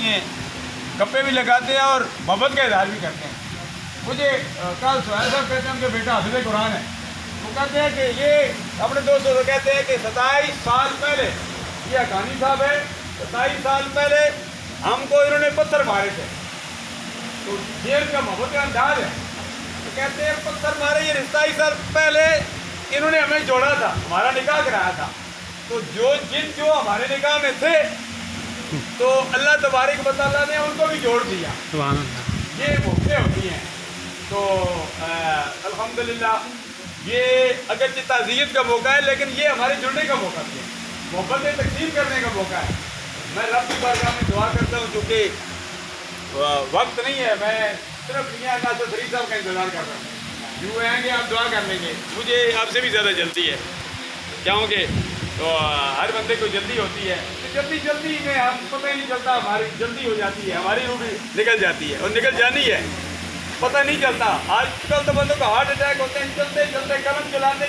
ہیں، گپے بھی لگاتے ہیں اور محبت کا اظہار بھی کرتے ہیں۔ مجھے کل سہیل صاحب کہتے ہیں ان کے بیٹا حافظ قرآن ہے، وہ کہتے ہیں کہ یہ اپنے دوستوں سے کہتے ہیں کہ 27 سال پہلے، یہ حقانی صاحب ہے، 27 سال پہلے ہم کو انہوں نے پتھر مارے تھے، تو یہ ان کا محبت کا انداز ہے۔ تو کہتے ہیں پتھر مارے، یہ 27 سال پہلے انہوں نے ہمیں جوڑا تھا، ہمارا نکاح کرایا تھا، تو جو ہمارے نکاح میں تھے تو اللہ تبارک و تعالیٰ نے ان کو بھی جوڑ دیا۔ سبحان اللہ۔ یہ موقع ہوتی ہیں، تو الحمدللہ یہ اگرچہ تعزیت کا موقع ہے لیکن یہ ہمارے جڑنے کا موقع بھی ہے، محبتیں تقسیم کرنے کا موقع ہے۔ میں رب کی بارگاہ میں دعا کرتا ہوں، چونکہ وقت نہیں ہے، میں صرف میاں ناصر شریف صاحب کا انتظار کر رہا ہوں، یوں آئیں گے آپ دعا کر لیں گے، مجھے آپ سے بھی زیادہ جلدی ہے کیونکہ تو ہر بندے کو جلدی ہوتی ہے، تو جلدی میں ہم پتہ ہی نہیں چلتا، ہماری جلدی ہو جاتی ہے، ہماری روح بھی نکل جاتی ہے اور نکل جانی ہے، پتہ نہیں چلتا۔ آج کل تو بندوں کو ہارٹ اٹیک ہوتے ہیں چلتے قلم چلاتے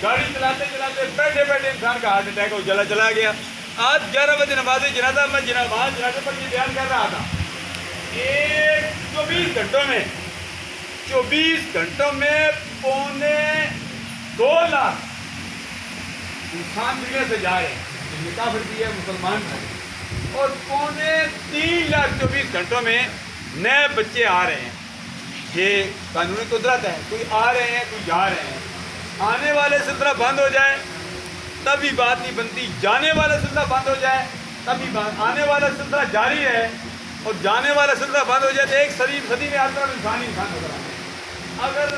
گاڑی چلاتے بیٹھے انسان کا ہارٹ اٹیک ہو چلا گیا۔ آج 11 بجے نماز جنازہ میں جنازے پر یہ بیان کر رہا تھا، 24 گھنٹوں میں 2.25 لاکھ انسان دنیا سے جا رہے ہیں، یہ کافر بھی ہے مسلمان ہے، اور 3.25 لاکھ 24 گھنٹوں میں نئے بچے آ رہے ہیں۔ یہ قانونی قدرت ہے، کوئی آ رہے ہیں کوئی جا رہے ہیں۔ آنے والے سلسلہ بند ہو جائے تب بھی بات نہیں بنتی، جانے والا سلسلہ بند ہو جائے تب بھی آنے والا سلسلہ جاری ہے، اور جانے والا سلسلہ بند ہو جائے تو ایک صدی میں ہر طرف انسان نظر آتا ہے۔ اگر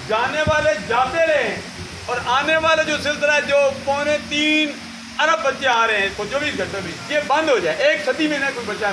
جانے والے جاتے رہے اور آنے والا جو سلسلہ ہے جو 3.25 ارب بچے آ رہے ہیں 24 گھنٹوں میں، یہ بند ہو جائے، ایک صدی میں نہ کوئی بچہ نہ